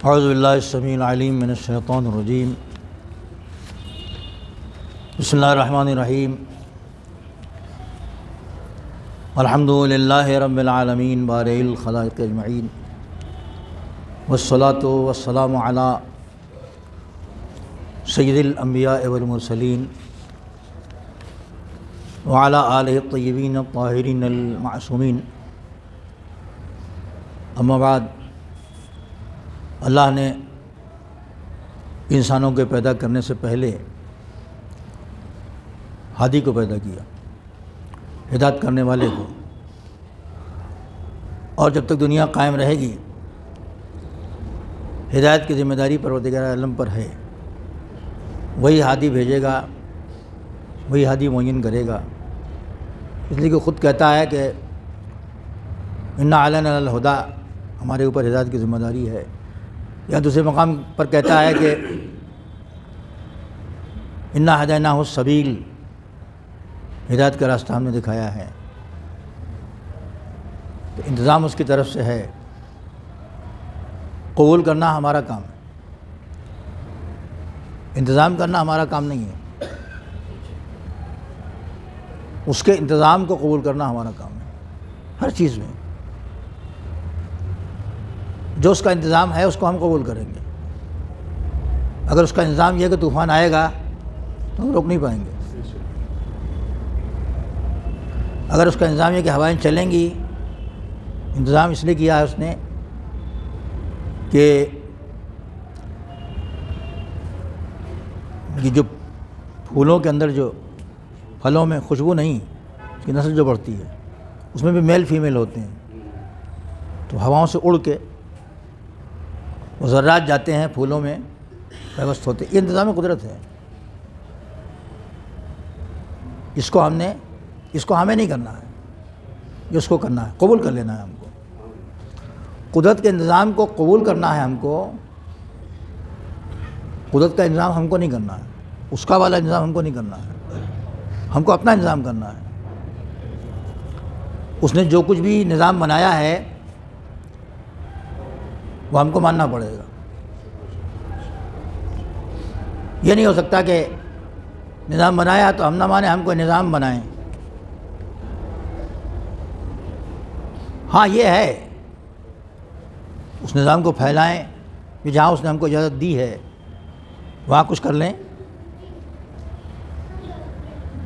اعوذ باللہ السمیع العلیم من الشیطان الرجیم بسم اللہ الرحمن الرحیم الحمد للہ رب العالمین بارئ الخلائق اجمعین والصلاۃ والسلام علی سید الانبیاء والمرسلین وعلی آلہ الطیبین الطاہرین المعصومین. اما بعد، اللہ نے انسانوں کے پیدا کرنے سے پہلے ہادی کو پیدا کیا، ہدایت کرنے والے کو، اور جب تک دنیا قائم رہے گی ہدایت کی ذمہ داری پروردگار عالم پر ہے. وہی ہادی بھیجے گا، وہی ہادی معین کرے گا. اس لیے کہ خود کہتا ہے کہ انا علینا الہدیٰ، ہمارے اوپر ہدایت کی ذمہ داری ہے. یا دوسرے مقام پر کہتا ہے کہ انا ہدیناہ السبیل، ہدایت کا راستہ ہم نے دکھایا ہے. تو انتظام اس کی طرف سے ہے، قبول کرنا ہمارا کام ہے، انتظام کرنا ہمارا کام نہیں ہے. اس کے انتظام کو قبول کرنا ہمارا کام ہے. ہر چیز میں جو اس کا انتظام ہے اس کو ہم قبول کریں گے. اگر اس کا انتظام یہ ہے کہ طوفان آئے گا تو ہم روک نہیں پائیں گے. اگر اس کا انتظام یہ کہ ہوائیں چلیں گی، انتظام اس لیے کیا ہے اس نے کہ یہ جو پھولوں کے اندر جو پھلوں میں خوشبو نہیں، اس کی نسل جو بڑھتی ہے اس میں بھی میل فیمیل ہوتے ہیں، تو ہواؤں سے اڑ کے وہ ذرات جاتے ہیں پھولوں میں پیوست ہوتے. یہ انتظام قدرت ہے. اس کو ہمیں نہیں کرنا ہے، یہ اس کو کرنا ہے، قبول کر لینا ہے ہم کو. قدرت کے انتظام کو قبول کرنا ہے ہم کو. قدرت کا انتظام ہم کو نہیں کرنا ہے، اس کا والا انتظام ہم کو نہیں کرنا ہے، ہم کو اپنا انتظام کرنا ہے. اس نے جو کچھ بھی نظام بنایا ہے وہ ہم کو ماننا پڑے گا. یہ نہیں ہو سکتا کہ نظام بنایا تو ہم نہ مانیں، ہم کو نظام بنائیں. ہاں یہ ہے، اس نظام کو پھیلائیں کہ جہاں اس نے ہم کو اجازت دی ہے وہاں کچھ کر لیں.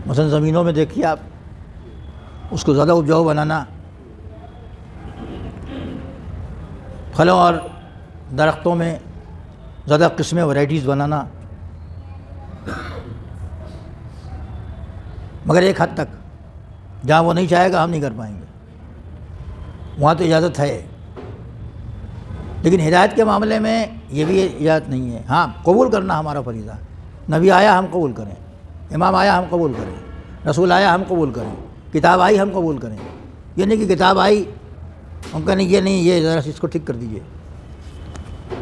مثلا زمینوں میں دیکھیے آپ، اس کو زیادہ اپجاؤ بنانا، پھلوں اور درختوں میں زیادہ قسمیں ورائٹیز بنانا، مگر ایک حد تک. جہاں وہ نہیں چاہے گا ہم نہیں کر پائیں گے، وہاں تو اجازت ہے. لیکن ہدایت کے معاملے میں یہ بھی اجازت نہیں ہے. ہاں، قبول کرنا ہمارا فریضہ ہے. نبی آیا ہم قبول کریں، امام آیا ہم قبول کریں، رسول آیا ہم قبول کریں، کتاب آئی ہم قبول کریں. یہ نہیں کہ کتاب آئی ہم کہیں یہ نہیں، یہ ذرا اس کو ٹھیک کر دیجئے.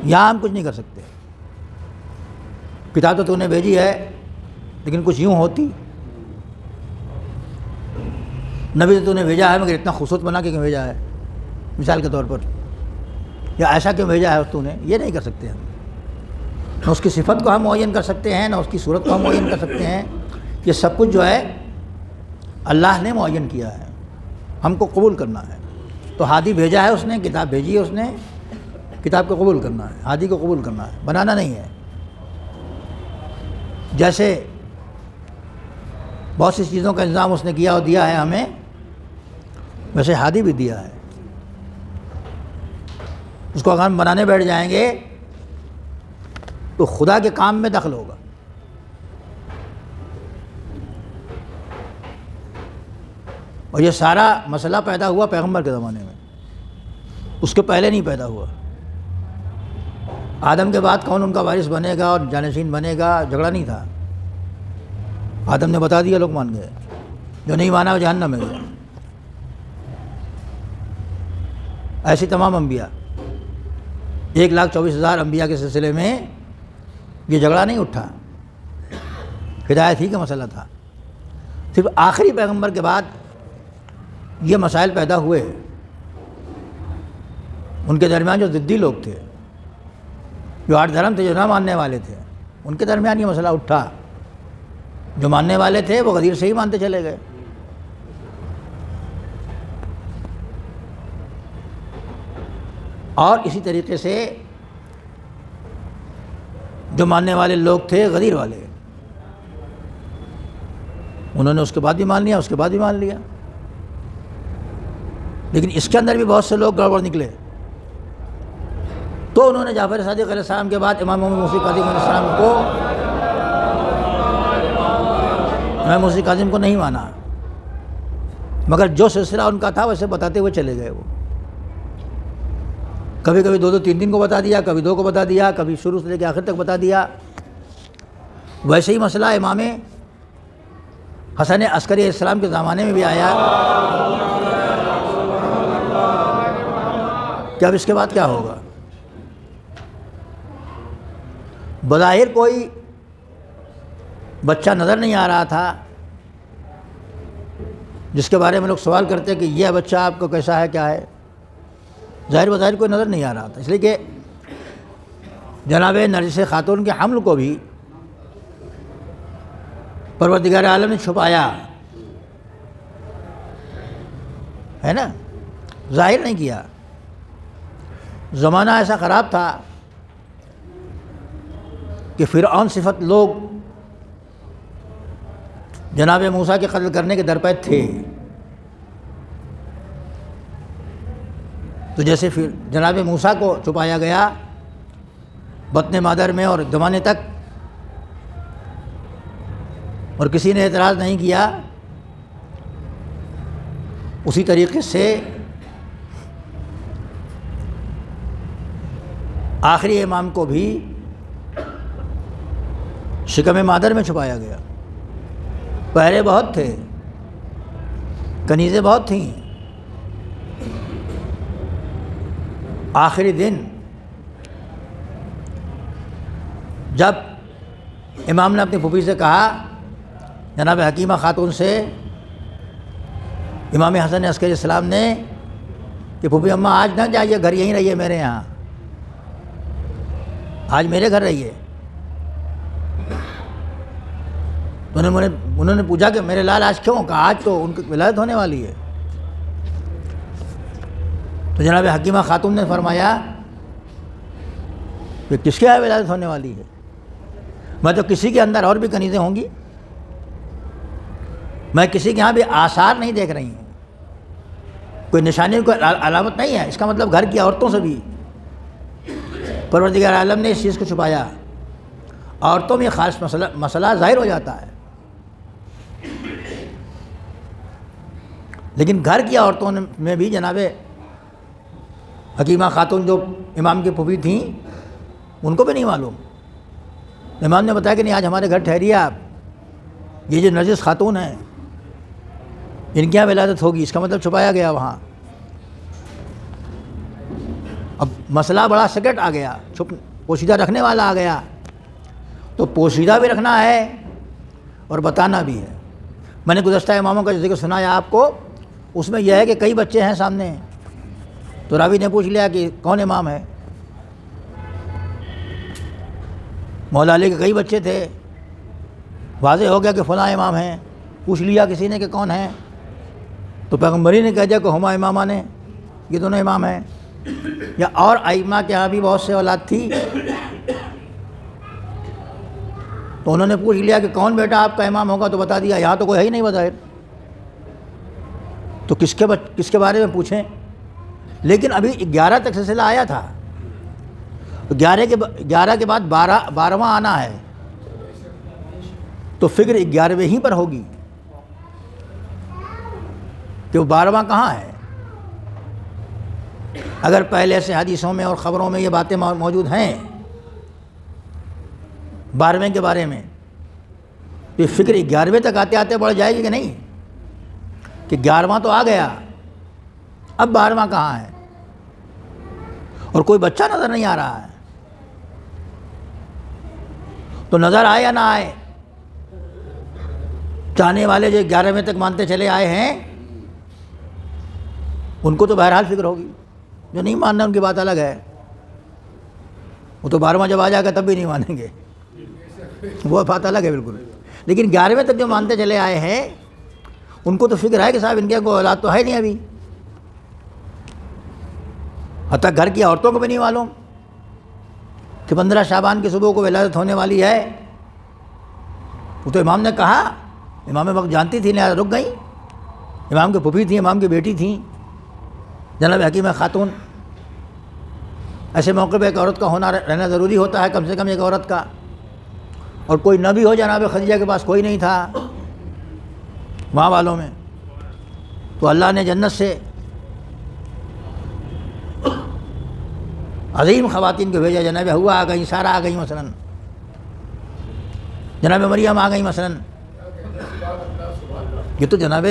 یہاں ہم کچھ نہیں کر سکتے. کتاب تو نے بھیجی ہے لیکن کچھ یوں ہوتی. نبی تو نے بھیجا ہے مگر اتنا خوبصورت بنا کے کیوں بھیجا ہے، مثال کے طور پر، یا ایسا کیوں بھیجا ہے تو نے، یہ نہیں کر سکتے ہم. نہ اس کی صفت کو ہم معین کر سکتے ہیں، نہ اس کی صورت کو ہم معین کر سکتے ہیں. یہ سب کچھ جو ہے اللہ نے معین کیا ہے، ہم کو قبول کرنا ہے. تو ہادی بھیجا ہے اس نے، کتاب بھیجی ہے اس نے، کتاب کو قبول کرنا ہے، ہادی کو قبول کرنا ہے، بنانا نہیں ہے. جیسے بہت سی چیزوں کا انتظام اس نے کیا اور دیا ہے ہمیں، ویسے ہادی بھی دیا ہے. اس کو اگر ہم بنانے بیٹھ جائیں گے تو خدا کے کام میں دخل ہوگا. اور یہ سارا مسئلہ پیدا ہوا پیغمبر کے زمانے میں، اس کے پہلے نہیں پیدا ہوا. آدم کے بعد کون ان کا وارث بنے گا اور جانشین بنے گا، جھگڑا نہیں تھا. آدم نے بتا دیا، لوگ مان گئے. جو نہیں مانا وہ جہنم میں گیا. ایسی تمام انبیاء، 1,24,000 انبیاء کے سلسلے میں یہ جھگڑا نہیں اٹھا، ہدایت ہی کا مسئلہ تھا. صرف آخری پیغمبر کے بعد یہ مسائل پیدا ہوئے. ان کے درمیان جو ضدی لوگ تھے جو 8 دھرم تھے جو نہ ماننے والے تھے ان کے درمیان یہ مسئلہ اٹھا. جو ماننے والے تھے وہ غدیر سے ہی مانتے چلے گئے. اور اسی طریقے سے جو ماننے والے لوگ تھے غدیر والے, انہوں نے اس کے بعد بھی مان لیا, اس کے بعد بھی مان لیا. لیکن اس کے اندر بھی بہت سے لوگ گڑبڑ نکلے. تو انہوں نے جعفر صادق علیہ السلام کے بعد امام موسی کاظم علیہ السلام کو, امام موسی کاظم کو نہیں مانا, مگر جو سلسلہ ان کا تھا ویسے بتاتے ہوئے چلے گئے. وہ کبھی کبھی 2-3 کو بتا دیا, کبھی 2 کو بتا دیا, کبھی شروع سے لے کے آخر تک بتا دیا. ویسے ہی مسئلہ امام حسن عسکری علیہ السلام کے زمانے میں بھی آیا کہ اب اس کے بعد کیا ہوگا. بظاہر کوئی بچہ نظر نہیں آ رہا تھا جس کے بارے میں لوگ سوال کرتے کہ یہ بچہ آپ کو کیسا ہے, کیا ہے. ظاہر بظاہر کوئی نظر نہیں آ رہا تھا, اس لیے کہ جناب نرجس خاتون کے حمل کو بھی پروردگار عالم نے چھپایا ہے نا, ظاہر نہیں کیا. زمانہ ایسا خراب تھا کہ فرعون صفت لوگ جناب موسیٰ کے قتل کرنے کے درپے تھے. تو جیسے پھر جناب موسیٰ کو چھپایا گیا بطن مادر میں اور زمانے تک, اور کسی نے اعتراض نہیں کیا, اسی طریقے سے آخری امام کو بھی شکم مادر میں چھپایا گیا. پہرے بہت تھے, کنیزیں بہت تھیں. آخری دن جب امام نے اپنی پھوپھی سے کہا, جناب حکیمہ خاتون سے, امام حسن عسکری علیہ السلام نے, کہ پھوپھی اماں آج نہ جائیے, گھر یہیں رہیے میرے یہاں, آج میرے گھر رہیے. انہوں نے پوچھا کہ میرے لال آج کیوں؟ کہا آج تو ان کی ولادت ہونے والی ہے. تو جناب حکیمہ خاتون نے فرمایا کہ کس کے یہاں ولادت ہونے والی ہے؟ میں تو کسی کے اندر اور بھی کنیزیں ہوں گی, میں کسی کے یہاں بھی آثار نہیں دیکھ رہی ہوں, کوئی نشانی, کوئی علامت نہیں ہے. اس کا مطلب گھر کی عورتوں سے بھی پروردگار عالم نے اس چیز کو چھپایا. عورتوں میں خاص مسئلہ ظاہر ہو جاتا ہے, لیکن گھر کی عورتوں میں بھی جناب حکیمہ خاتون جو امام کی پھوپھی تھیں ان کو بھی نہیں معلوم. امام نے بتایا کہ نہیں, آج ہمارے گھر ٹھہریے آپ, یہ جو نرجس خاتون ہیں ان کی یہاں ولادت ہوگی. اس کا مطلب چھپایا گیا وہاں. اب مسئلہ بڑا سیکرٹ آ گیا, پوشیدہ رکھنے والا آ گیا. تو پوشیدہ بھی رکھنا ہے اور بتانا بھی ہے. میں نے گزشتہ اماموں کا ذکر سنایا آپ کو, اس میں یہ ہے کہ کئی بچے ہیں سامنے, تو راوی نے پوچھ لیا کہ کون امام ہے. مولا علی کے کئی بچے تھے, واضح ہو گیا کہ فلاں امام ہیں. پوچھ لیا کسی نے کہ کون ہے, تو پیغمبری نے کہہ دیا کہ ہما امامہ نے, یہ دونوں امام ہیں. یا اور ائمہ کے یہاں بھی بہت سے اولاد تھی, تو انہوں نے پوچھ لیا کہ کون بیٹا آپ کا امام ہوگا, تو بتا دیا. یہاں تو کوئی ہے ہی نہیں بظاہر, تو کس کے بارے میں پوچھیں. لیکن ابھی 11 تک سلسلہ آیا تھا, 11 کے بعد 12واں آنا ہے, تو فکر 11ویں ہی پر ہوگی کہ وہ 12واں کہاں ہے. اگر پہلے سے حدیثوں میں اور خبروں میں یہ باتیں موجود ہیں 12ویں کے بارے میں, تو یہ فکر 11ویں تک آتے آتے بڑھ جائے گی کہ نہیں, کہ 11واں تو آ گیا, اب 12واں کہاں ہے, اور کوئی بچہ نظر نہیں آ رہا ہے. تو نظر آئے یا نہ آئے, چاہنے والے جو 11ویں تک مانتے چلے آئے ہیں ان کو تو بہرحال فکر ہوگی, جو نہیں ماننا ان کی بات الگ ہے. وہ تو 12واں جب آ جائے گا تب بھی نہیں مانیں گے، وہ بات الگ ہے بالکل. لیکن 11ویں تک جو مانتے چلے آئے ہیں ان کو تو فکر ہے کہ صاحب ان کے کوئی اولاد تو ہے نہیں ابھی. حتیٰ گھر کی عورتوں کو بھی نہیں معلوم کہ 15 شعبان کی صبح کو ولادت ہونے والی ہے. وہ تو امام نے کہا، امام وقت جانتی تھی لہٰذا رک گئی. امام کی پھوپھی تھیں، امام کی بیٹی تھیں جناب حکیمہ خاتون. ایسے موقع پہ ایک عورت کا ہونا رہنا ضروری ہوتا ہے، کم سے کم ایک عورت کا. اور کوئی نبی ہو جناب خدیجہ کے پاس کوئی نہیں تھا ماں والوں میں، تو اللہ نے جنت سے عظیم خواتین کو بھیجا. جناب ہوا آ گئیں، سارہ آ گئیں مثلاً، جناب مریم آ گئیں مثلاً. یہ تو جناب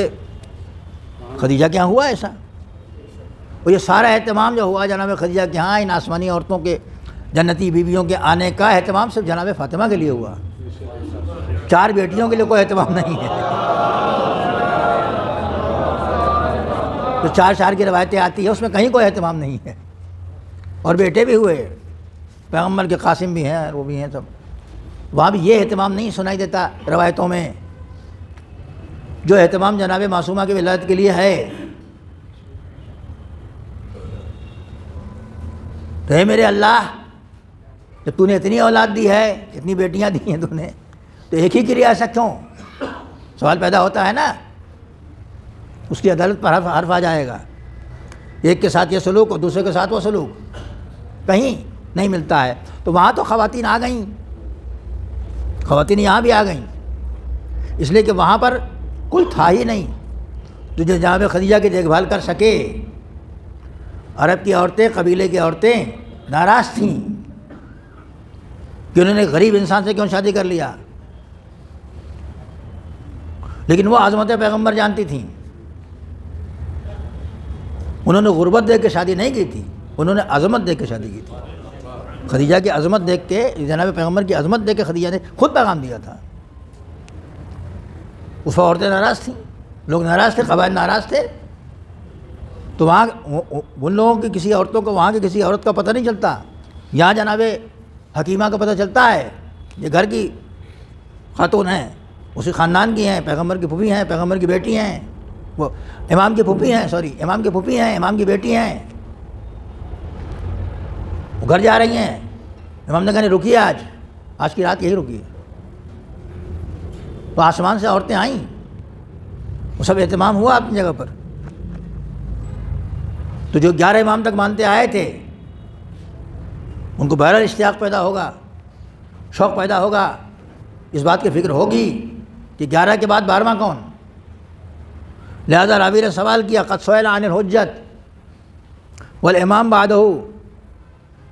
خدیجہ کے یہاں ہوا ایسا. اور یہ سارا اہتمام جو ہوا جناب خدیجہ کے ہاں ان آسمانی عورتوں کے جنتی بیویوں کے آنے کا اہتمام صرف جناب فاطمہ کے لیے ہوا. 4 بیٹیوں کے لیے کوئی اہتمام نہیں ہے. تو 4 کی روایتیں آتی ہیں اس میں کہیں کوئی اہتمام نہیں ہے. اور بیٹے بھی ہوئے، پیغمبر کے قاسم بھی ہیں، وہ بھی ہیں سب. وہاں بھی یہ اہتمام نہیں سنائی دیتا روایتوں میں جو اہتمام جناب معصومہ کی ولادت کے لیے ہے. تو اے میرے اللہ، جب تو نے اتنی اولاد دی ہے، اتنی بیٹیاں دی ہیں تو نے، تو ایک ہی کی ریاست کیوں؟ سوال پیدا ہوتا ہے نا. اس کی عدالت پر حرف آ جائے گا. ایک کے ساتھ یہ سلوک اور دوسرے کے ساتھ وہ سلوک کہیں نہیں ملتا ہے. تو وہاں تو خواتین آ گئیں، خواتین یہاں بھی آ گئیں، اس لیے کہ وہاں پر کوئی تھا ہی نہیں جو جناب خدیجہ کی دیکھ بھال کر سکے. عرب کی عورتیں، قبیلے کی عورتیں ناراض تھیں کہ انہوں نے غریب انسان سے کیوں شادی کر لیا. لیکن وہ عظمت پیغمبر جانتی تھیں. انہوں نے غربت دیکھ کے شادی نہیں کی تھی، انہوں نے عظمت دیکھ کے شادی کی تھی. خدیجہ کی عظمت دیکھ کے، جناب پیغمبر کی عظمت دیکھ کے خدیجہ نے خود پیغام دیا تھا. اس پر عورتیں ناراض تھیں، لوگ ناراض تھے، قبائل ناراض تھے. تو وہاں ان لوگوں کی کسی عورتوں کو وہاں کی کسی عورت کا پتہ نہیں چلتا. یہاں جناب حکیمہ کا پتہ چلتا ہے، یہ گھر کی خاتون ہیں، اسی خاندان کی ہیں، پیغمبر کی پھوپھی ہیں، پیغمبر کی بیٹی ہیں، وہ امام کی پھوپھی ہیں، امام کی پھوپھی ہیں، امام کی بیٹی ہیں. وہ گھر جا رہی ہیں. امام نے کہا نہیں رکیے، آج کی رات یہی رکیے. تو آسمان سے عورتیں آئیں، وہ سب اہتمام ہوا اپنی جگہ پر. تو جو 11 امام تک مانتے آئے تھے ان کو بہرحال اشتیاق پیدا ہوگا، شوق پیدا ہوگا، اس بات کی فکر ہوگی کہ 11 کے بعد 12واں کون. لہذا راوی نے سوال کیا، قد سئل عن الحجت والامام بعدہ،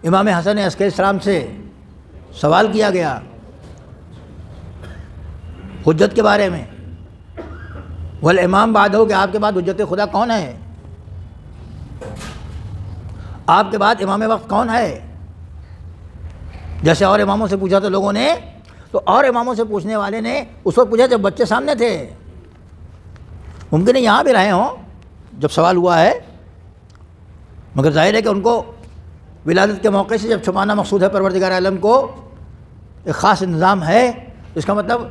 امام حسن عسکری السلام سے سوال کیا گیا حجت کے بارے میں. والامام بعدہ کہ آپ کے بعد حجت خدا کون ہے، آپ کے بعد امام وقت کون ہے. جیسے اور اماموں سے پوچھا تو لوگوں نے، تو اور اماموں سے پوچھنے والے نے اس وقت پوچھا جب بچے سامنے تھے. ممکن ہے یہاں بھی رہے ہوں جب سوال ہوا ہے، مگر ظاہر ہے کہ ان کو ولادت کے موقع سے جب چھپانا مقصود ہے پروردگار عالم کو، ایک خاص انتظام ہے. اس کا مطلب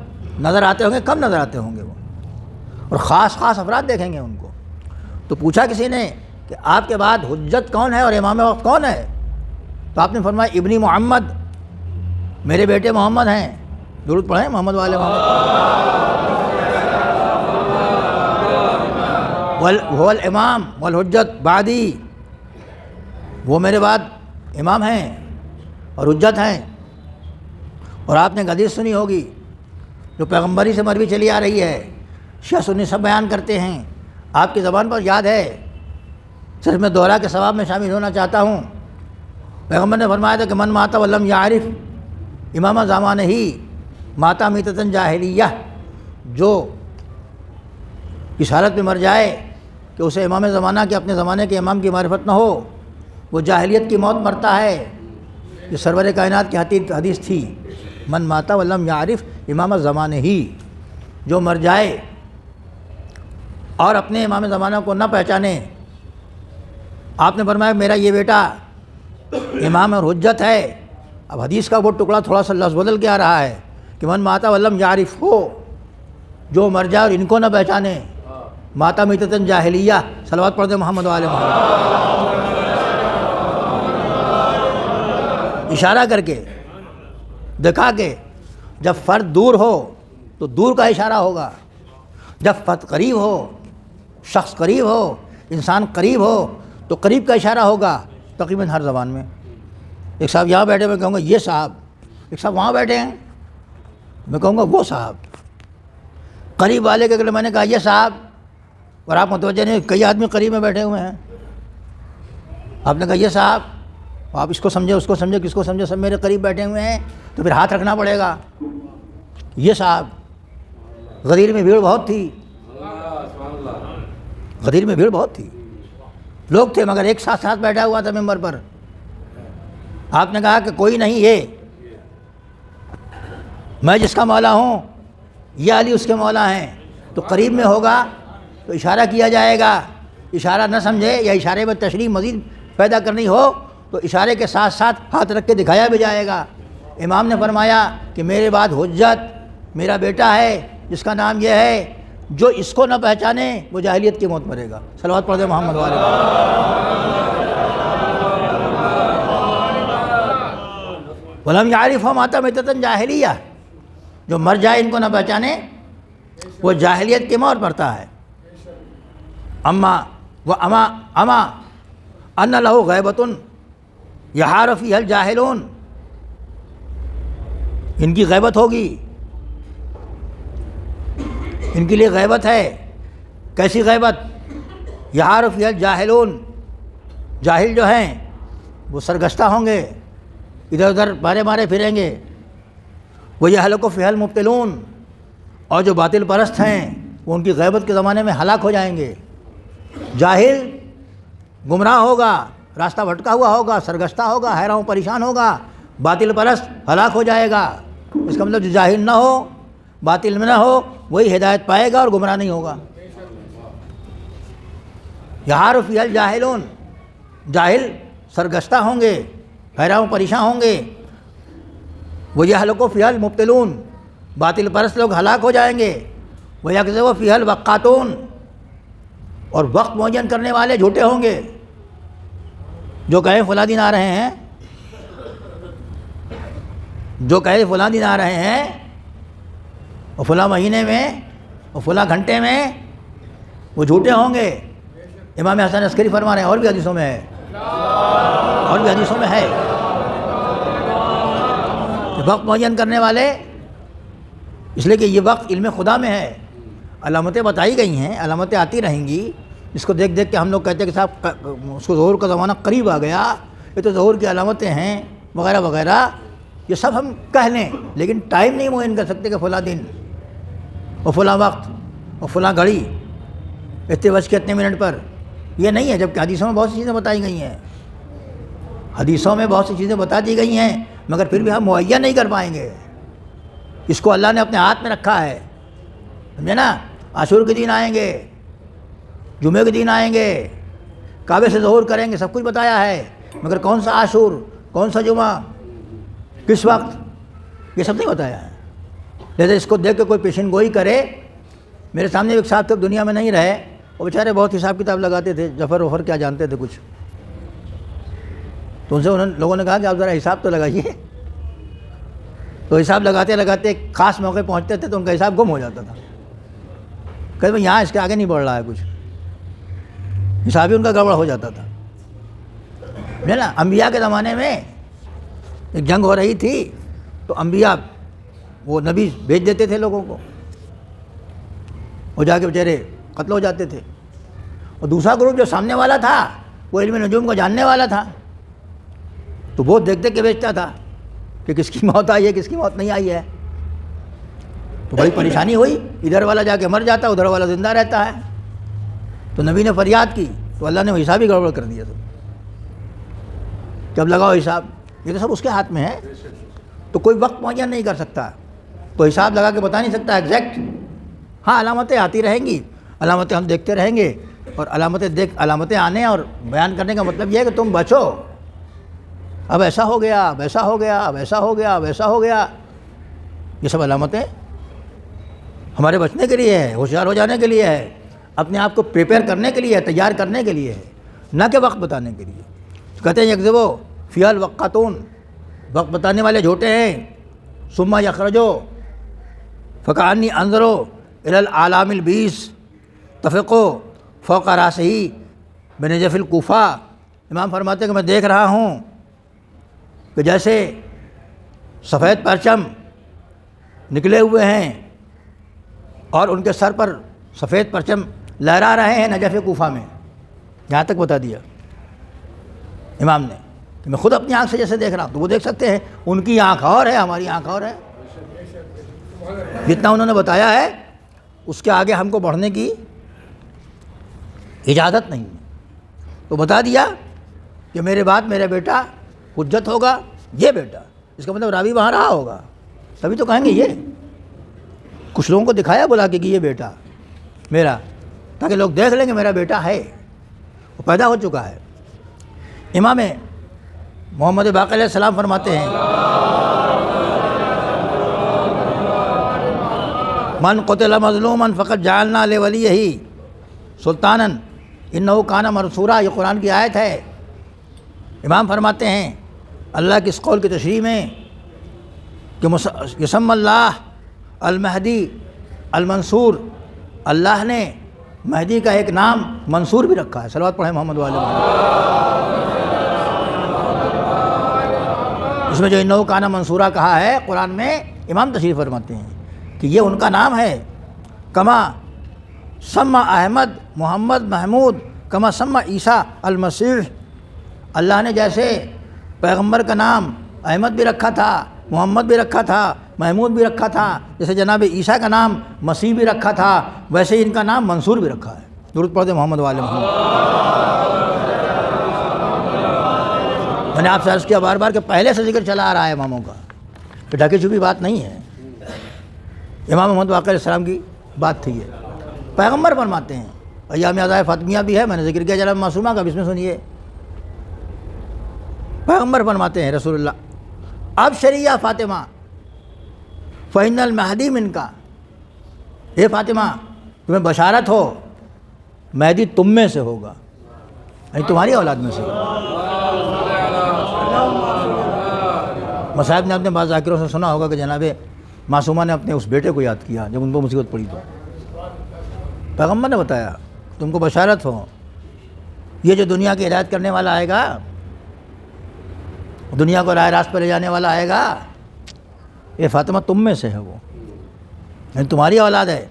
نظر آتے ہوں گے، کم نظر آتے ہوں گے وہ، اور خاص افراد دیکھیں گے ان کو. تو پوچھا کسی نے کہ آپ کے بعد حجت کون ہے اور امام وقت کون ہے، تو آپ نے فرمایا ابنی محمد، میرے بیٹے محمد ہیں. درود پڑھیں محمد والے محمد. وہ الامام والحجت بعدی، وہ میرے بعد امام ہیں اور حجت ہیں. اور آپ نے حدیث سنی ہوگی جو پیغمبری سے مروی چلی آ رہی ہے، شیعہ سنی سب بیان کرتے ہیں، آپ کی زبان پر یاد ہے، صرف میں دوہرا کے ثواب میں شامل ہونا چاہتا ہوں. پیغمبر نے فرمایا تھا کہ من ماتا ولم یعرف امام زمانہ ہی ماتا میتتن جاہلیہ، جو اس حالت میں مر جائے کہ اسے امام زمانہ کے، اپنے زمانے کے امام کی معرفت نہ ہو، وہ جاہلیت کی موت مرتا ہے. یہ سرور کائنات کی حدیث تھی، من ماتا ولم یعرف امام زمانہ ہی، جو مر جائے اور اپنے امام زمانہ کو نہ پہچانے. آپ نے فرمایا میرا یہ بیٹا امام اور حجت ہے، اب حدیث کا وہ ٹکڑا تھوڑا سا لفظ بدل کے آ رہا ہے کہ من ماتا ولم یعرف ہو، جو مر جائے اور ان کو نہ پہچانے، ماتا میتتن جاہلیہ، صلوات پڑھ دے محمد و آل محمد، اشارہ کر کے دکھا کے جب فرد دور ہو تو دور کا اشارہ ہوگا، جب فرد قریب ہو، شخص قریب ہو، انسان قریب ہو تو قریب کا اشارہ ہوگا تقریباً ہر زبان میں۔ ایک صاحب یہاں بیٹھے میں کہوں گا یہ صاحب، ایک صاحب وہاں بیٹھے ہیں میں کہوں گا وہ صاحب، قریب والے کے اگر میں نے کہا یہ صاحب اور آپ متوجہ نہیں، کئی آدمی قریب میں بیٹھے ہوئے ہیں، آپ نے کہا یہ صاحب، آپ اس کو سمجھے اس کو سمجھے کس کو سمجھے، سب میرے قریب بیٹھے ہوئے ہیں تو پھر ہاتھ رکھنا پڑے گا۔ یہ صاحب، غدیر میں بھیڑ بہت تھی، غدیر میں بھیڑ بہت تھی، لوگ تھے مگر ایک ساتھ ساتھ بیٹھا ہوا تھا ممبر پر، آپ نے کہا کہ کوئی نہیں، یہ میں جس کا مولا ہوں، یہ علی اس کے مولا ہیں، تو قریب میں ہوگا تو اشارہ کیا جائے گا، اشارہ نہ سمجھے یا اشارے میں تشریح مزید پیدا کرنی ہو تو اشارے کے ساتھ ساتھ ہاتھ رکھ کے دکھایا بھی جائے گا۔ امام نے فرمایا کہ میرے بعد حجت میرا بیٹا ہے جس کا نام یہ ہے، جو اس کو نہ پہچانے وہ جاہلیت کی موت مرے گا۔ صلوات پڑھ دے محمد والے۔ ولم یعرف ماتا میتتن جاہلیہ، جو مر جائے ان کو نہ پہچانے وہ جاہلیت کی موت پڑتا ہے۔ اما ان لہ غیبۃ یحار فیہا الجاہلون، ان کی غیبت ہوگی، ان کے لیے غیبت ہے۔ کیسی غیبت؟ یحار فیہا الجاہلون، جاہل جو ہیں وہ سرگشتہ ہوں گے، ادھر ادھر مارے مارے پھریں گے۔ وَيَهْلَكُ فِيهَا الْمُبْطِلُونَ، اور جو باطل پرست ہیں وہ ان کی غیبت کے زمانے میں ہلاک ہو جائیں گے۔ جاہل گمراہ ہوگا، راستہ بھٹکا ہوا ہوگا، سرگشتہ ہوگا، حیران پریشان ہوگا، باطل پرست ہلاک ہو جائے گا۔ اس کا مطلب جو جاہل نہ ہو، باطل میں نہ ہو، وہی ہدایت پائے گا اور گمراہ نہیں ہوگا۔ یحار فیہا الجاہلون، جاہل سرگشتہ ہوں گے، حیران پریشان ہوں گے۔ وَيَهْلَكُ فِيهَا الْمُبْطِلُونَ، باطل پرست لوگ ہلاک ہو جائیں گے۔ وَيَكْذِبُ فِيهَا الْوَقَّاتُونَ، اور وقت معین کرنے والے جھوٹے ہوں گے، جو کہیں فلاں دن آ رہے ہیں، جو کہیں فلاں دن آ رہے ہیں اور فلاں مہینے میں اور فلاں گھنٹے میں، وہ جھوٹے ہوں گے۔ امام حسن عسکری فرما رہے ہیں، اور بھی حدیثوں میں ہے، اور بھی حدیثوں میں ہے، وقت معین کرنے والے، اس لیے کہ یہ وقت علم خدا میں ہے، علامتیں بتائی گئی ہیں، علامتیں آتی رہیں گی، اس کو دیکھ دیکھ کے ہم لوگ کہتے ہیں کہ صاحب اس کو ظہور کا زمانہ قریب آ گیا، یہ تو ظہور کی علامتیں ہیں وغیرہ وغیرہ، یہ سب ہم کہہ لیں، لیکن ٹائم نہیں معین کر سکتے کہ فلاں دن اور فلاں وقت اور فلاں گھڑی اتنے بج کے اتنے منٹ پر، یہ نہیں ہے، جبکہ حدیثوں میں بہت سی چیزیں بتائی گئی ہیں، حدیثوں میں بہت سی چیزیں بتا دی گئی ہیں، مگر پھر بھی ہم معین نہیں کر پائیں گے۔ اس کو اللہ نے اپنے ہاتھ میں رکھا ہے، سمجھے نا؟ عاشور کے دن آئیں گے، جمعے کے دن آئیں گے، کعبے سے ظہور کریں گے، سب کچھ بتایا ہے، مگر کون سا عاشور، کون سا جمعہ، کس وقت، یہ سب نہیں بتایا ہے۔ لہذا اس کو دیکھ کے کوئی پیشن گوئی کرے۔ میرے سامنے ایک صاحب تک دنیا میں نہیں رہے، وہ بیچارے بہت حساب کتاب لگاتے تھے، ظفر وفر کیا جانتے تھے کچھ، تو ان سے لوگوں نے کہا کہ آپ ذرا حساب تو لگائیے، تو حساب لگاتے لگاتے خاص موقع پہنچتے تھے تو ان کا حساب گم ہو جاتا تھا، کہ بھائی یہاں اس کے آگے نہیں بڑھ رہا ہے کچھ، حساب ہی ان کا گڑبڑ ہو جاتا تھا، ہے نا؟ انبیاء کے زمانے میں ایک جنگ ہو رہی تھی تو انبیاء وہ نبی بھیج دیتے تھے لوگوں کو، وہ جا کے بیچارے قتل ہو جاتے تھے، اور دوسرا گروپ جو سامنے والا تھا وہ علم نجوم کو جاننے والا تھا، تو وہ دیکھ دیکھ کے بیچتا تھا کہ کس کی موت آئی ہے کس کی موت نہیں آئی ہے، تو بڑی پریشانی ہوئی، ادھر والا جا کے مر جاتا ادھر والا زندہ رہتا ہے، تو نبی نے فریاد کی تو اللہ نے وہ حساب ہی گڑبڑ کر دیا، جب لگاؤ حساب، یہ تو سب اس کے ہاتھ میں ہے، تو کوئی وقت معین نہیں کر سکتا، تو حساب لگا کے بتا نہیں سکتا ایگزیکٹ۔ ہاں علامتیں آتی رہیں گی، علامتیں ہم دیکھتے رہیں گے، اور علامتیں آنے اور بیان کرنے کا مطلب یہ ہے کہ تم بچو، اب ایسا ہو گیا، اب ایسا ہو گیا، اب ایسا ہو گیا، اب ایسا ہو گیا. یہ سب علامتیں ہمارے بچنے کے لیے ہے، ہوشیار ہو جانے کے لیے ہے، اپنے آپ کو پریپیئر کرنے کے لیے ہے، تیار کرنے کے لیے ہے، نہ کہ وقت بتانے کے لیے. کہتے ہیں یکذبو فی الوقاتون، وقت بتانے والے جھوٹے ہیں. ثم یخرجو فکانی انظرو الی العالم البیس تفقو فوق راسہ بنجف الکوفہ. امام فرماتے ہیں کہ میں دیکھ رہا ہوں کہ جیسے سفید پرچم نکلے ہوئے ہیں اور ان کے سر پر سفید پرچم لہرا رہے ہیں نجف کوفہ میں. یہاں تک بتا دیا امام نے کہ میں خود اپنی آنکھ سے جیسے دیکھ رہا ہوں. تو وہ دیکھ سکتے ہیں، ان کی آنکھ اور ہے، ہماری آنکھ اور ہے. جتنا انہوں نے بتایا ہے اس کے آگے ہم کو بڑھنے کی اجازت نہیں. تو بتا دیا کہ میرے بعد میرا بیٹا حجت ہوگا. یہ بیٹا، اس کا مطلب راوی وہاں رہا ہوگا، تبھی تو کہیں گے. یہ کچھ لوگوں کو دکھایا بلا کے کہ یہ بیٹا میرا، تاکہ لوگ دیکھ لیں کہ میرا بیٹا ہے، وہ پیدا ہو چکا ہے. امام محمد باقر علیہ السلام فرماتے ہیں من قتل مظلوما فقد جعلنا لولیہ سلطانا انہ کان منصورا. یہ قرآن کی آیت ہے. امام فرماتے ہیں اللہ کے اس قول کی تشریح میں کہ یسمی اللہ المہدی المنصور، اللہ نے مہدی کا ایک نام منصور بھی رکھا ہے. صلوات پڑھیں محمد وعلی محمد. اس میں جو انہ کان منصورا کہا ہے قرآن میں، امام تشریح فرماتے ہیں کہ یہ ان کا نام ہے. کما سما احمد محمد محمود کما سما عیسیٰ المسیح. اللہ نے جیسے پیغمبر کا نام احمد بھی رکھا تھا، محمد بھی رکھا تھا، محمود بھی رکھا تھا، جیسے جناب عیسیٰ کا نام مسیح بھی رکھا تھا، ویسے ہی ان کا نام منصور بھی رکھا ہے. درود پڑھتے محمد والے محمد. میں نے آپ سے عرض کیا بار بار کہ پہلے سے ذکر چلا آ رہا ہے اماموں کا، کہ ڈھکی چھپی بات نہیں ہے. امام محمد باقر علیہ السلام کی بات تھی. یہ پیغمبر فرماتے ہیں. ایام عزائے فاطمیہ بھی ہے، میں نے ذکر کیا جناب معصومہ کا، بھی اس میں سنیے. پیغمبر فرماتے ہیں رسول اللہ ابشری یا فاطمہ فإن المہدی من کا. اے فاطمہ تمہیں بشارت ہو، مہدی تم میں سے ہوگا، یعنی تمہاری اولاد میں سے ہوگا. مصاحب نے اپنے بعض ذاکروں سے سنا ہوگا کہ جناب معصومہ نے اپنے اس بیٹے کو یاد کیا جب ان کو مصیبت پڑی. تو پیغمبر نے بتایا تم کو بشارت ہو، یہ جو دنیا کی ہدایت کرنے والا آئے گا، دنیا کو راہ راست پر لے جانے والا آئے گا، یہ فاطمہ تم میں سے ہے، وہ یعنی تمہاری اولاد ہے.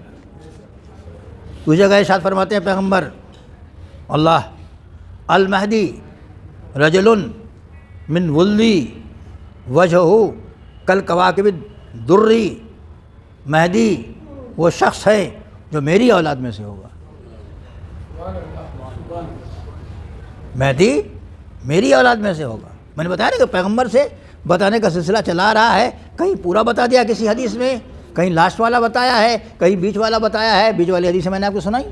تو جگہ ارشاد فرماتے ہیں پیغمبر اللہ المہدی رجل من ولدی وجہہ کالکواکب الدری. مہدی وہ شخص ہے جو میری اولاد میں سے ہوگا. مہدی میری اولاد میں سے ہوگا. میں نے بتایا نا کہ پیغمبر سے بتانے کا سلسلہ چلا رہا ہے. کہیں پورا بتا دیا کسی حدیث میں، کہیں لاسٹ والا بتایا ہے، کہیں بیچ والا بتایا ہے. بیچ والی حدیث میں نے آپ کو سنائی،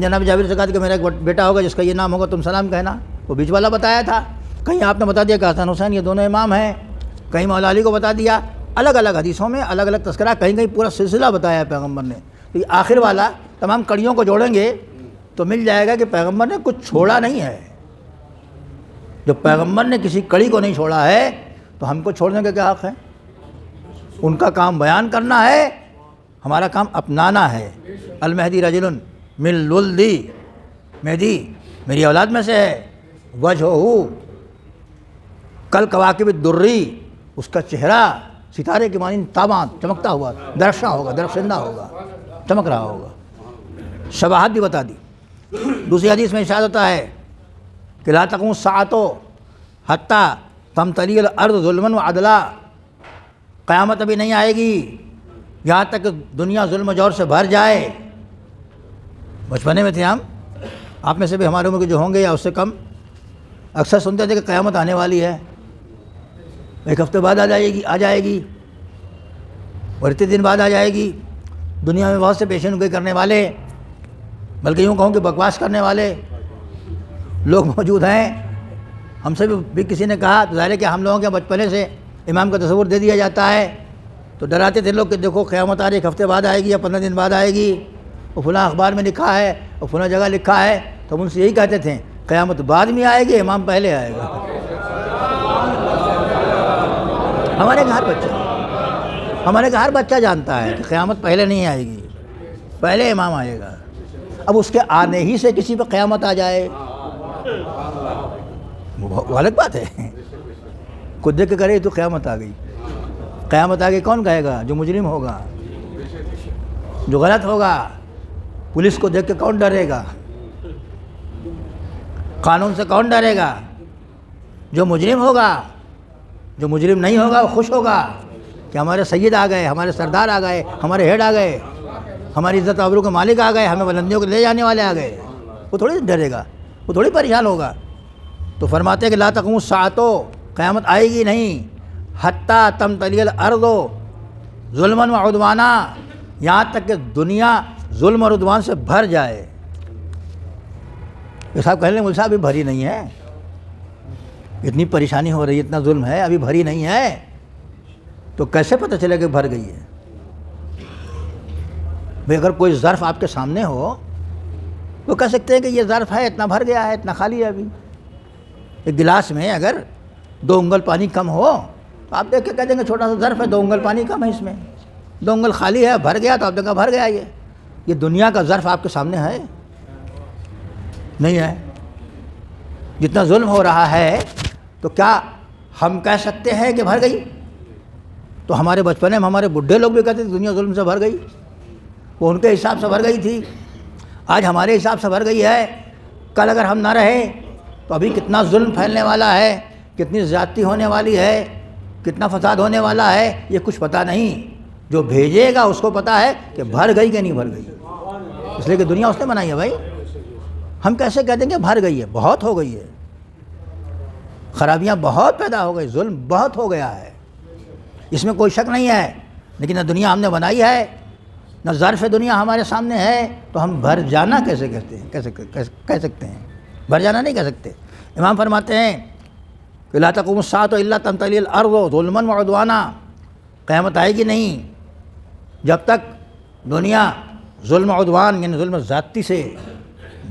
جناب جابر سے کہا کہ میرا ایک بیٹا ہوگا جس کا یہ نام ہوگا تم سلام کہنا، وہ بیچ والا بتایا تھا. کہیں آپ نے بتا دیا کہ حسن حسین یہ دونوں امام ہیں، کہیں مولا علی کو بتا دیا. الگ الگ حدیثوں میں الگ الگ تذکرہ، کہیں کہیں پورا سلسلہ بتایا ہے پیغمبر نے. تو یہ آخر والا تمام کڑیوں کو جوڑیں گے تو مل جائے گا کہ پیغمبر نے کچھ چھوڑا نہیں ہے. جب پیغمبر نے کسی کڑی کو نہیں چھوڑا ہے تو ہم کو چھوڑنے کا کیا حق ہے؟ ان کا کام بیان کرنا ہے، ہمارا کام اپنانا ہے. المہدی رجل من ولدی، مہدی میری اولاد میں سے ہے. وجہہ کالکواکب الدری، اس کا چہرہ ستارے کے مانند تاباں چمکتا ہوا، درخشاں ہوگا، درخشندہ ہوگا، چمک رہا ہوگا. شباہت بھی بتا دی. دوسری حدیث میں ارشاد ہوتا ہے کہ لا تقوم الساعۃ حتی تمتلی الارض ظلما وعدلا. قیامت ابھی نہیں آئے گی یہاں تک کہ دنیا ظلم و جور سے بھر جائے. بچپنے میں تھے ہم، آپ میں سے بھی ہمارے عمر کے جو ہوں گے یا اس سے کم، اکثر سنتے تھے کہ قیامت آنے والی ہے، ایک ہفتے بعد آ جائے گی اور اتنے دن بعد آ جائے گی. دنیا میں بہت سے پیشن گوئی کرنے والے، بلکہ یوں کہوں کہ بکواس کرنے والے لوگ موجود ہیں. ہم سے بھی کسی نے کہا تو ظاہر ہے کہ ہم لوگوں کے بچپنے سے امام کا تصور دے دیا جاتا ہے، تو ڈراتے تھے لوگ کہ دیکھو قیامت آ رہی، ایک ہفتے بعد آئے گی یا 15 دن بعد آئے گی، وہ فلاں اخبار میں لکھا ہے اور فلاں جگہ لکھا ہے، تو ہم ان سے یہی کہتے تھے قیامت بعد میں آئے گی، امام پہلے آئے گا۔ ہمارے گھر ہر بچہ جانتا ہے کہ قیامت پہلے نہیں آئے گی، پہلے امام آئے گا۔ اب اس کے آنے ہی سے کسی پہ قیامت آ جائے وہ الگ بات ہے، خود دیکھ کے کرے تو قیامت آ گئی، قیامت آ گئی کون کہے گا؟ جو مجرم ہوگا، جو غلط ہوگا۔ پولیس کو دیکھ کے کون ڈرے گا؟ قانون سے کون ڈرے گا؟ جو مجرم ہوگا۔ جو مجرم نہیں ہوگا وہ خوش ہوگا کہ ہمارے سید آ گئے، ہمارے سردار آ گئے، ہمارے ہیڈ آ گئے، ہماری عزت آبرو کے مالک آ گئے، ہمیں بلندیوں کو لے جانے والے آ گئے۔ وہ تھوڑی ڈرے گا، وہ تھوڑی پریشان ہوگا۔ تو فرماتے ہیں کہ لا تقوم الساعۃ، قیامت آئے گی نہیں حتیٰ تمتلی الارض ظلما و عدوانا، یہاں تک کہ دنیا ظلم اور عدوان سے بھر جائے۔ یہ صاحب کہنے مول صاحب ابھی بھری نہیں ہے، اتنی پریشانی ہو رہی ہے، اتنا ظلم ہے، ابھی بھری نہیں ہے، تو کیسے پتہ چلے کہ بھر گئی ہے؟ بھئی اگر کوئی ظرف آپ کے سامنے ہو تو کہہ سکتے ہیں کہ یہ ظرف ہے، اتنا بھر گیا ہے، اتنا خالی ہے۔ ابھی ایک گلاس میں اگر 2 انگل پانی کم ہو تو آپ دیکھ کے کہہ دیں گے چھوٹا سا ظرف ہے، 2 انگل پانی کم ہے اس میں، 2 انگل خالی ہے، بھر گیا تو آپ دیکھا بھر گیا۔ یہ دنیا کا ظرف آپ کے سامنے ہے؟ نہیں ہے۔ جتنا ظلم ہو رہا ہے تو کیا ہم کہہ سکتے ہیں کہ بھر گئی؟ تو ہمارے بچپنے میں ہمارے بڈھے لوگ بھی کہتے تھے دنیا ظلم سے بھر گئی، وہ ان کے حساب سے بھر گئی تھی، آج ہمارے حساب سے بھر گئی ہے۔ کل اگر ہم نہ رہے تو ابھی کتنا ظلم پھیلنے والا ہے، کتنی زیادتی ہونے والی ہے، کتنا فساد ہونے والا ہے، یہ کچھ پتہ نہیں۔ جو بھیجے گا اس کو پتہ ہے کہ بھر گئی کہ نہیں بھر گئی، اس لیے کہ دنیا اس نے بنائی ہے۔ بھائی ہم کیسے کہہ دیں گے بھر گئی ہے؟ بہت ہو گئی ہے، خرابیاں بہت پیدا ہو گئی، ظلم بہت ہو گیا ہے، اس میں کوئی شک نہیں ہے۔ لیکن نہ دنیا ہم نے بنائی ہے، نہ ظرف دنیا ہمارے سامنے ہے، تو ہم بھر جانا کیسے کہتے ہیں؟ کہہ سکتے ہیں؟ بھر جانا نہیں کہہ سکتے۔ امام فرماتے ہیں کہ لا تقوم الساعۃ الا تمتلی الارض ظلما وعدوانا، قیامت آئے گی نہیں جب تک دنیا ظلم و عدوان یعنی ظلم ذاتی سے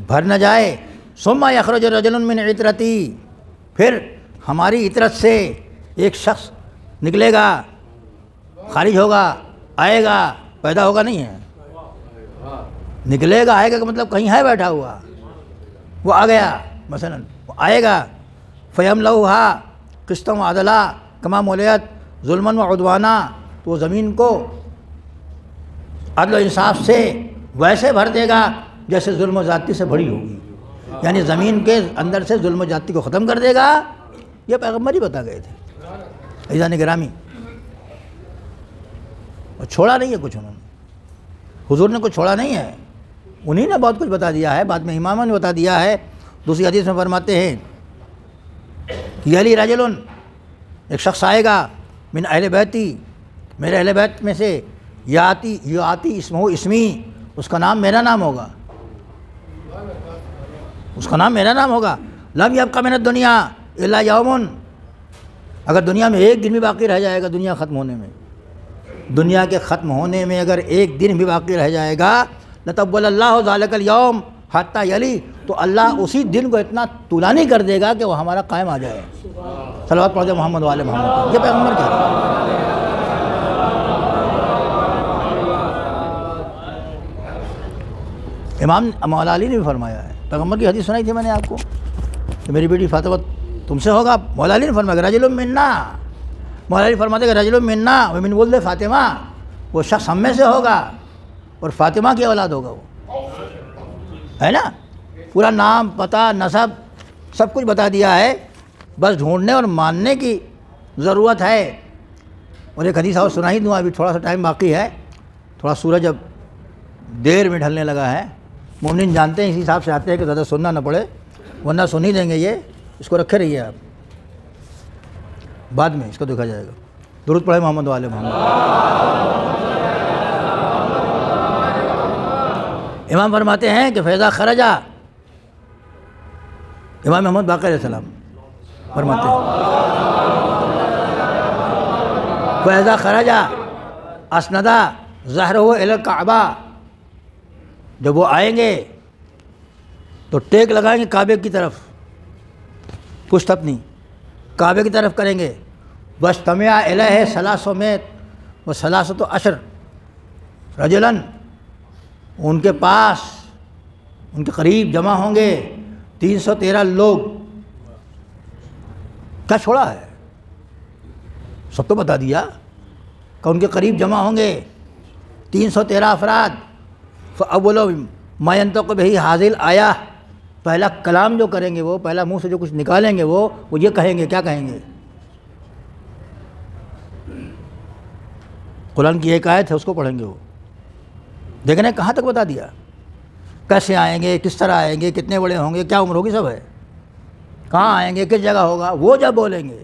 بھر نہ جائے۔ ثم یخرج رجل من عطرتی، پھر ہماری عطرت سے ایک شخص نکلے گا، خارج ہوگا، آئے گا، پیدا ہوگا نہیں ہے، نکلے گا، آئے گا کا مطلب کہیں ہے بیٹھا ہوا، وہ آ گیا، مثلا وہ آئے گا، فَيَمْلَؤُهَا قِسْطًا وَعَدْلًا كَمَا مُلِئَتْ ظُلْمًا وَعُدْوَانًا، تو وہ زمین کو عدل و انصاف سے ویسے بھر دے گا جیسے ظلم و زیادتی سے بھری ہوگی، یعنی زمین کے اندر سے ظلم و زیادتی کو ختم کر دے گا۔ یہ پیغمبر ہی بتا گئے تھے عزیزان گرامی، اور چھوڑا نہیں ہے کچھ، انہوں نے، حضور نے کچھ چھوڑا نہیں ہے، انہی نے بہت کچھ بتا دیا ہے، بعد میں اماموں نے بتا دیا ہے۔ دوسری حدیث میں فرماتے ہیں یلی رجل، ایک شخص آئے گا، من اہل بیتی، میرے اہل بیت میں سے، یاتی اسمہ اسمی، اس کا نام میرا نام ہوگا، اس کا نام میرا نام ہوگا۔ لم یبق من الدنیا الا یوم، اگر دنیا میں ایک دن بھی باقی رہ جائے گا، دنیا ختم ہونے میں، دنیا کے ختم ہونے میں اگر ایک دن بھی باقی رہ جائے گا، لطول اللہ ذالک الیوم حتی یلی، تو اللہ اسی دن کو اتنا طولانی کر دے گا کہ وہ ہمارا قائم آ جائے۔ صلوات پڑھ دے محمد والے محمد، یہ پیغمبر کہہ رہے ہیں۔ امام مولا علی نے بھی فرمایا ہے، پیغمبر کی حدیث سنائی تھی میں نے آپ کو کہ میری بیٹی فاطمہ تم سے ہوگا، مولا علی نے فرمایا کہ رجل منا، مولا علی فرماتے کہ رجل منا ومن ولد فاطمہ، وہ شخص ہم میں سے ہوگا اور فاطمہ کی اولاد ہوگا، وہ ہے نا، پورا نام پتہ نسب سب کچھ بتا دیا ہے، بس ڈھونڈنے اور ماننے کی ضرورت ہے۔ اور ایک حدیث اور سنا ہی دوں، ابھی تھوڑا سا ٹائم باقی ہے، تھوڑا سورج اب دیر میں ڈھلنے لگا ہے، مومنین جانتے ہیں اسی حساب سے آتے ہیں کہ زیادہ سننا نہ پڑے، ورنہ سن ہی دیں گے، یہ اس کو رکھے رہیے آپ، بعد میں اس کو دیکھا جائے گا۔ درود پڑھے محمد والے محمد۔ امام فرماتے ہیں کہ فیضا خرجا، امام محمد باقر علیہ السلام فرماتے ہیں فَإِذَا خَرَجَ أَسْنَدَ ظَهْرَهُ إِلَى الْكَعْبَةِ، جب وہ آئیں گے تو ٹیک لگائیں گے کعبے کی طرف، پشت اپنی کعبے کی طرف کریں گے. وَاجْتَمِعَ إِلَيْهِ 300 و 313 رجلاً، ان کے پاس ان کے قریب جمع ہوں گے 313 لوگ. کیا چھوڑا ہے؟ سب تو بتا دیا کہ ان کے قریب جمع ہوں گے 313 افراد. فَأَوَّلُ مَا يَنطِقُ بِهِ هَذِهِ الْآيَةُ، پہلا کلام جو کریں گے، وہ پہلا منہ سے جو کچھ نکالیں گے وہ یہ کہیں گے. کیا کہیں گے؟ قرآن کی ایک آیت ہے، اس کو پڑھیں گے. وہ دیکھیں کہاں تک بتا دیا، کیسے آئیں گے، کس طرح آئیں گے، کتنے بڑے ہوں گے، کیا عمر ہوگی، سب ہے. کہاں آئیں گے، کس جگہ ہوگا، وہ جب بولیں گے.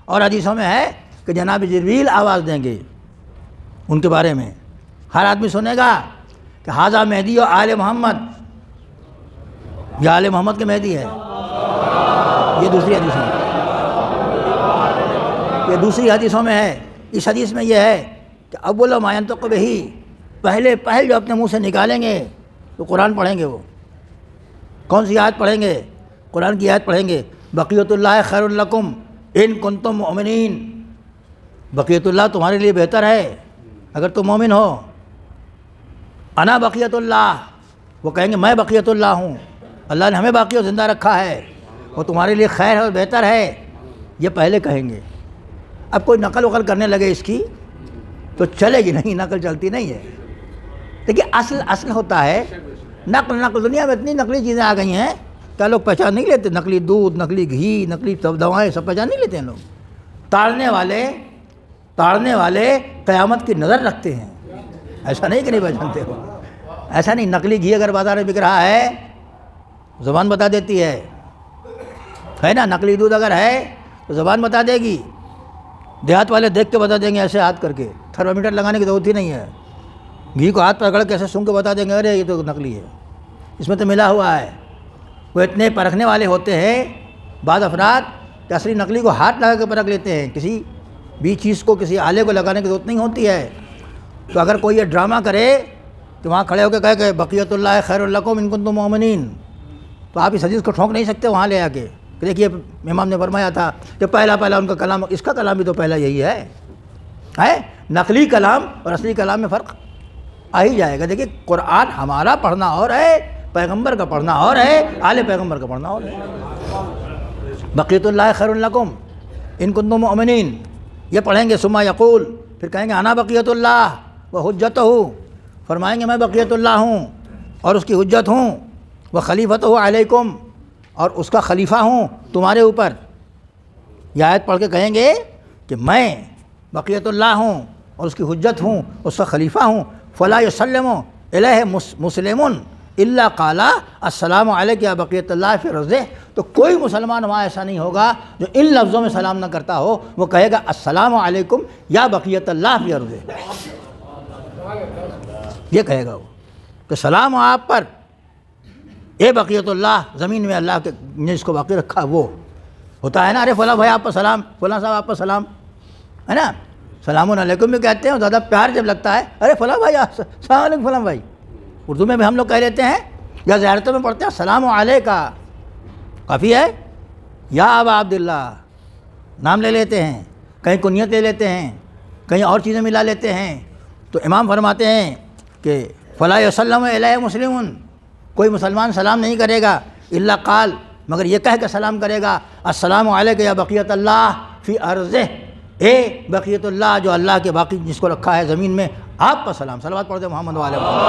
اور حدیثوں میں ہے کہ جناب جبریل آواز دیں گے ان کے بارے میں. ہر آدمی سنے گا کہ ھذا مہدی و آل محمد، یہ آل محمد کے مہدی ہے. یہ دوسری حدیث میں، یہ دوسری حدیثوں میں ہے. اس حدیث میں یہ ہے کہ اول ما ینطق بہ، پہل جو اپنے منہ سے نکالیں گے تو قرآن پڑھیں گے. وہ کون سی آیت پڑھیں گے؟ قرآن کی آیت پڑھیں گے. بقیت اللہ خیر لکم ان کنتم مؤمنین، بقیت اللہ تمہارے لیے بہتر ہے اگر تم مومن ہو. انا بقیت اللہ، وہ کہیں گے میں بقیت اللہ ہوں، اللہ نے ہمیں باقی اور زندہ رکھا ہے، وہ تمہارے لیے خیر ہے اور بہتر ہے. یہ پہلے کہیں گے. اب کوئی نقل وقل کرنے لگے اس کی تو چلے گی نہیں، نقل چلتی نہیں ہے. دیکھیے اصل ہوتا ہے نقل. دنیا میں اتنی نقلی چیزیں آ گئی ہیں، کیا لوگ پہچان نہیں لیتے؟ نقلی دودھ، نقلی گھی، نقلی دوائیں، سب پہچان نہیں لیتے ہیں لوگ. تاڑنے والے قیامت کی نظر رکھتے ہیں. ایسا نہیں کہ نہیں پہچانتے ہو، ایسا نہیں. نقلی گھی اگر بازار میں بک رہا ہے زبان بتا دیتی ہے نا. نقلی دودھ اگر ہے تو زبان بتا دے گی. دیہات والے دیکھ کے بتا دیں گے ایسے ہاتھ کر کے، تھرمامیٹر لگانے کی ضرورت ہی نہیں ہے. گھی کو ہاتھ پکڑ کے ایسے سونگھ کے بتا دیں گے ارے یہ تو نقلی ہے، اس میں تو ملا ہوا ہے. وہ اتنے پرکھنے والے ہوتے ہیں بعض افراد کہ اصلی نقلی کو ہاتھ لگا کے پرکھ لیتے ہیں. کسی بھی چیز کو کسی آلے کو لگانے کی ضرورت نہیں ہوتی ہے. تو اگر کوئی یہ ڈرامہ کرے کہ وہاں کھڑے ہو کے کہے کہ بقیت اللہ خیر لکم ان کنتم مؤمنین، تو آپ اس حدیث کو ٹھونک نہیں سکتے وہاں لے آ کے. دیکھیے امام نے فرمایا تھا کہ پہلا ان کا کلام، اس کا کلام بھی تو پہلا یہی ہے. نقلی کلام اور اصلی کلام میں فرق آ ہی جائے گا. دیکھیے قرآن ہمارا پڑھنا اور ہے، پیغمبر کا پڑھنا اور ہے، آل پیغمبر کا پڑھنا اور ہے. بقیت اللہ خیر لکم ان کنتم مؤمنین یہ پڑھیں گے. ثم یقول، پھر کہیں گے انا بقیت اللہ و حجتہ، فرمائیں گے میں بقیت اللہ ہوں اور اس کی حجت ہوں. وہ خلیفتہ علیکم، اور اس کا خلیفہ ہوں تمہارے اوپر. یہ آیت پڑھ کے کہیں گے کہ میں بقیت اللہ ہوں اور اس کی حجت ہوں، اس کا خلیفہ ہوں. فلا یسلم الیہ مسلم الا قال السلام علیک یا بقیت اللہ فی رضہ، تو کوئی مسلمان وہاں ایسا نہیں ہوگا جو ان لفظوں میں سلام نہ کرتا ہو. وہ کہے گا السلام علیکم یا بقیت اللہ فی رضہ، یہ کہے گا وہ کہ سلام آپ پر اے بقیت اللہ، زمین میں اللہ کے نے جس کو باقی رکھا. وہ ہوتا ہے نا، ارے فلاں بھائی آپ پر سلام، فلاں صاحب آپ پر سلام، ہے نا. سلام علیکم بھی کہتے ہیں. زیادہ پیار جب لگتا ہے ارے فلاں بھائی السلام علیکم فلاں بھائی. اردو میں بھی ہم لوگ کہہ لیتے ہیں یا زیارتوں میں پڑھتے ہیں السلام علیکہ، کافی ہے. یا ابا عبداللہ نام لے لیتے ہیں، کہیں کنیت لے لیتے ہیں، کہیں اور چیزیں ملا لیتے ہیں. تو امام فرماتے ہیں کہ فلا یسلم الیہ مسلم، کوئی مسلمان سلام نہیں کرے گا الا قال، مگر یہ کہہ کے سلام کرے گا السلام علیک یا بقیت اللہ فی ارضہ، اے بقیت اللہ جو اللہ کے باقی جس کو رکھا ہے زمین میں، آپ پر سلام. صلوات پڑھ دیں محمد وعلیہ محمد.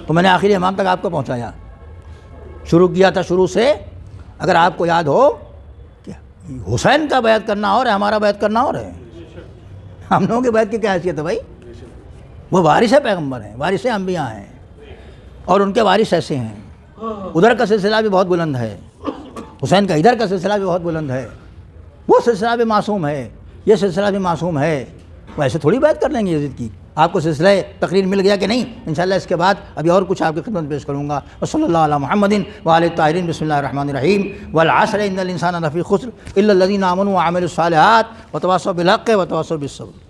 تو میں نے آخری امام تک آپ کو پہنچایا، شروع کیا تھا شروع سے. اگر آپ کو یاد ہو کہ حسین کا بیعت کرنا اور ہے، ہمارا بیعت کرنا اور ہے. ہم لوگوں کی بیعت کی کیا حیثیت ہے بھائی؟ وہ وارث پیغمبر ہیں، وارث انبیاء ہیں، اور ان کے وارث ایسے ہیں. ادھر کا سلسلہ بھی بہت بلند ہے، حسین کا ادھر کا سلسلہ بھی بہت بلند ہے. وہ سلسلہ بھی معصوم ہے، یہ سلسلہ بھی معصوم ہے. وہ ایسے تھوڑی بیعت کر لیں گے یزید کی. آپ کو سلسلہ تقریر مل گیا کہ نہیں؟ انشاءاللہ اس کے بعد ابھی اور کچھ آپ کی خدمت پیش کروں گا. وصلی اللہ علی محمد وآلہ الطاہرین. بسم اللہ الرحمن الرحیم. والعصر ان الانسان لفی خسر الا الذین آمنوا وعملوا الصالحات وتواصوا بالحق وتواصوا بالصبر.